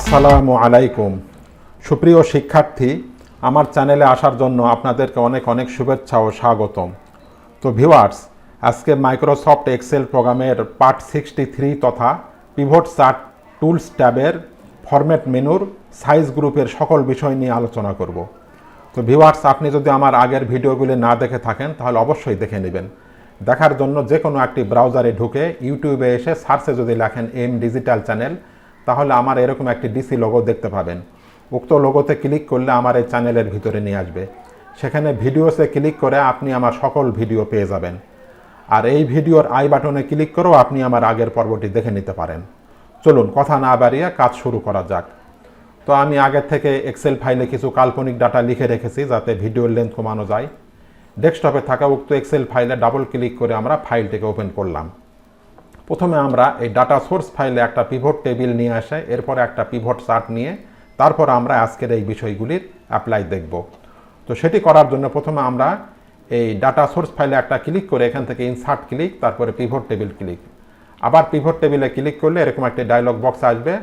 আসসালামু আলাইকুম। সুপ্রিয় শিক্ষার্থী, আমার চ্যানেলে আসার জন্য আপনাদেরকে অনেক অনেক শুভেচ্ছা ও স্বাগতম। তো ভিউয়ার্স, আজকে মাইক্রোসফট এক্সেল প্রোগ্রামের পার্ট 63 তথা পিভট চার্ট টুলস ট্যাবের ফরম্যাট মেনুর সাইজ গ্রুপের সকল বিষয় নিয়ে আলোচনা করব। তো ভিউয়ার্স, আপনি যদি আমার আগের ভিডিওগুলি না দেখে থাকেন তাহলে অবশ্যই দেখে নেবেন। দেখার জন্য যে কোনো একটি ব্রাউজারে ঢুকে ইউটিউবে এসে সার্চে যদি লেখেন এম ডিজিটাল চ্যানেল, তাহলে আমার এরকম একটি ডিসি লোগো দেখতে পাবেন। উক্ত লোগোতে ক্লিক করলে আমার এই চ্যানেলের ভিতরে নিয়ে আসবে। সেখানে ভিডিওসে ক্লিক করে আপনি আমার সকল ভিডিও পেয়ে যাবেন। আর এই ভিডিওর আই বাটনে ক্লিক করেও আপনি আমার আগের পর্বটি দেখে নিতে পারেন। চলুন কথা না বাড়িয়ে কাজ শুরু করা যাক। তো আমি আগের থেকে এক্সেল ফাইলে কিছু কাল্পনিক ডাটা লিখে রেখেছি যাতে ভিডিওর লেন্থ কমানো যায়। ডেস্কটপে থাকা উক্ত এক্সেল ফাইলে ডাবল ক্লিক করে আমরা ফাইলটিকে ওপেন করলাম। প্রথমে আমরা এই ডাটা সোর্স ফাইলে একটা পিভট টেবিল নিয়ে আসে, এরপরে একটা পিভট চার্ট নিয়ে তারপর আমরা আজকের এই বিষয়গুলির অ্যাপ্লাই দেখব। তো সেটি করার জন্য প্রথমে আমরা এই ডাটা সোর্স ফাইলে একটা ক্লিক করে এখান থেকে ইনসার্ট ক্লিক, তারপরে পিভট টেবিল ক্লিক। আবার পিভট টেবিলে ক্লিক করলে এরকম একটি ডায়লগ বক্স আসবে।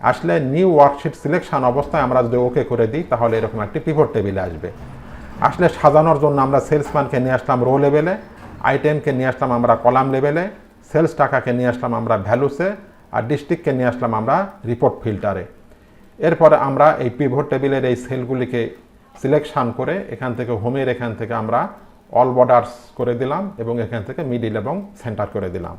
আসলে নিউ ওয়ার্কশিট সিলেকশন অবস্থায় আমরা যদি ওকে করে দিই তাহলে এরকম একটি পিভট টেবিলে আসবে। আসলে সাজানোর জন্য আমরা সেলসম্যানকে নিয়ে আসলাম রো লেভেলে, আইটেমকে নিয়ে আসলাম আমরা কলাম লেভেলে, সেলস টাকাকে নিয়ে আসলাম আমরা ভ্যালুসে, আর ডিস্ট্রিক্টকে নিয়ে আসলাম আমরা রিপোর্ট ফিল্টারে। এরপরে আমরা এই পিভট টেবিলের এই সেলগুলিকে সিলেকশন করে এখান থেকে হোমের এখান থেকে আমরা অল বর্ডার্স করে দিলাম এবং এখান থেকে মিডিল এবং সেন্টার করে দিলাম।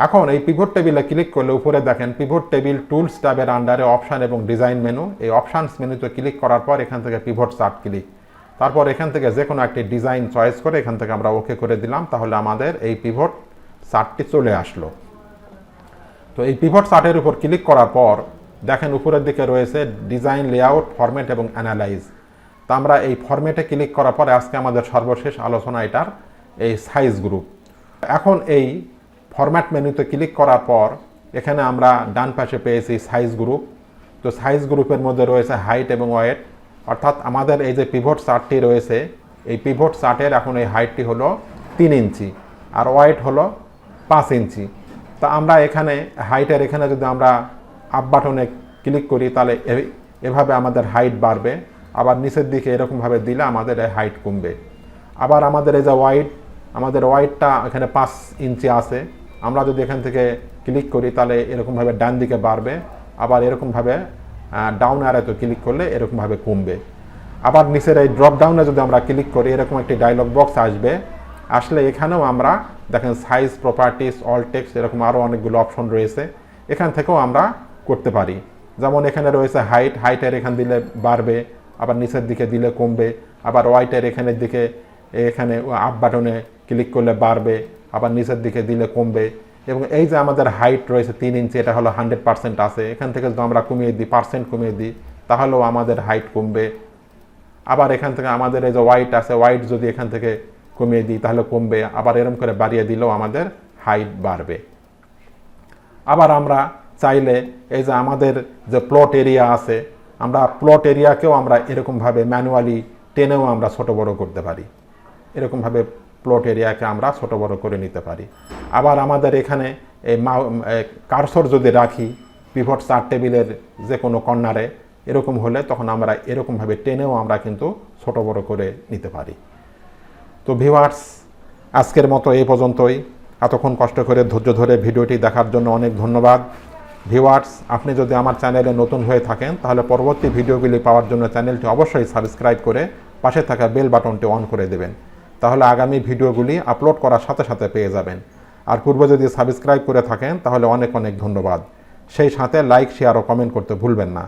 এখন এই পিভট টেবিলে ক্লিক করলে উপরে দেখেন পিভট টেবিল টুলস ট্যাবের আন্ডারে অপশান এবং ডিজাইন মেনু। এই অপশানস মেনুতে ক্লিক করার পর এখান থেকে পিভট চার্ট ক্লিক, তারপর এখান থেকে যে কোনো একটি ডিজাইন চয়েস করে এখান থেকে আমরা ওকে করে দিলাম। তাহলে আমাদের এই পিভট চার্টটি চলে আসলো। তো এই পিভট চার্টের উপর ক্লিক করার পর দেখেন উপরের দিকে রয়েছে ডিজাইন, লেআউট, ফরম্যাট এবং অ্যানালাইজ। তো আমরা এই ফরম্যাটে ক্লিক করার পরে আজকে আমাদের সর্বশেষ আলোচনা এটার এই সাইজ গ্রুপ। এখন এই ফরম্যাট মেনুতে ক্লিক করার পর এখানে আমরা ডান পাশে পেয়েছি সাইজ গ্রুপ। তো সাইজ গ্রুপের মধ্যে রয়েছে হাইট এবং ওয়েট, অর্থাৎ আমাদের এই যে পিভট চার্টটি রয়েছে এই পিভট চার্টের এখন এই হাইটটি হলো 3 ইঞ্চি আর ওয়েট হলো 5 ইঞ্চি। তা আমরা এখানে হাইটের এখানে যদি আমরা আপ বাটনে ক্লিক করি তাহলে এভাবে আমাদের হাইট বাড়বে, আবার নিচের দিকে এরকমভাবে দিলে আমাদের এই হাইট কমবে। আবার আমাদের এই যে ওয়াইড, আমাদের ওয়াইডটা এখানে 5 ইঞ্চি আছে, আমরা যদি এখান থেকে ক্লিক করি তাহলে এরকমভাবে ডান দিকে বাড়বে, আবার এরকমভাবে ডাউন অ্যারোতে ক্লিক করলে এরকমভাবে কমবে। আবার নিচের এই ড্রপ ডাউনে যদি আমরা ক্লিক করি এরকম একটি ডায়লগ বক্স আসবে। আসলে এখানেও আমরা দেখেন সাইজ, প্রপার্টিস, অল টেক্সট এরকম আরও অনেকগুলো অপশন রয়েছে, এখান থেকেও আমরা করতে পারি। যেমন এখানে রয়েছে হাইট, হাইটের এখান দিলে বাড়বে, আবার নিচের দিকে দিলে কমবে, আবার ওয়াইটের এখানের দিকে এখানে আপ বাটনে ক্লিক করলে বাড়বে, আবার নিচের দিকে দিলে কমবে। এবং এই যে আমাদের হাইট রয়েছে 3 ইঞ্চি, এটা হলো 100% আছে, এখান থেকে যদি আমরা কমিয়ে দিই, পার্সেন্ট কমিয়ে দিই তাহলেও আমাদের হাইট কমবে। আবার এখান থেকে আমাদের এই যে ওয়াইট আছে, ওয়াইট যদি এখান থেকে কমিয়ে দিই তাহলে কমবে, আবার এরকম করে বাড়িয়ে দিলেও আমাদের হাইট বাড়বে। আবার আমরা চাইলে এই যে আমাদের যে প্লট এরিয়া আছে, আমরা প্লট এরিয়াকেও আমরা এরকমভাবে ম্যানুয়ালি টেনেও আমরা ছোট বড় করতে পারি, এরকমভাবে প্লট এরিয়াকে আমরা ছোট বড় করে নিতে পারি। আবার আমাদের এখানে এই কার্সর যদি রাখি পিভট চার্ট টেবিলের যে কোনো কর্নারে, এরকম হলে তখন আমরা এরকমভাবে টেনেও আমরা কিন্তু ছোট বড় করে নিতে পারি। তো ভিউয়ার্স, আজকের মতো এই পর্যন্তই। এতক্ষণ কষ্ট করে ধৈর্য ধরে ভিডিওটি দেখার জন্য অনেক ধন্যবাদ। ভিউয়ার্স, আপনি যদি আমার চ্যানেলে নতুন হয়ে থাকেন তাহলে পরবর্তী ভিডিওগুলি পাওয়ার জন্য চ্যানেলটি অবশ্যই সাবস্ক্রাইব করে পাশে থাকা বেল বাটনটি অন করে দেবেন, তাহলে আগামী ভিডিওগুলি আপলোড করার সাথে সাথে পেয়ে যাবেন। আর পূর্বে যদি সাবস্ক্রাইব করে থাকেন তাহলে অনেক অনেক ধন্যবাদ। সেই সাথে লাইক, শেয়ার ও কমেন্ট করতে ভুলবেন না।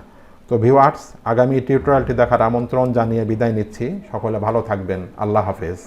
তো ভিউয়ার্স, আগামী টিউটোরিয়ালটি দেখার আমন্ত্রণ জানিয়ে বিদায় নিচ্ছি। সকলে ভালো থাকবেন। আল্লাহ হাফেজ।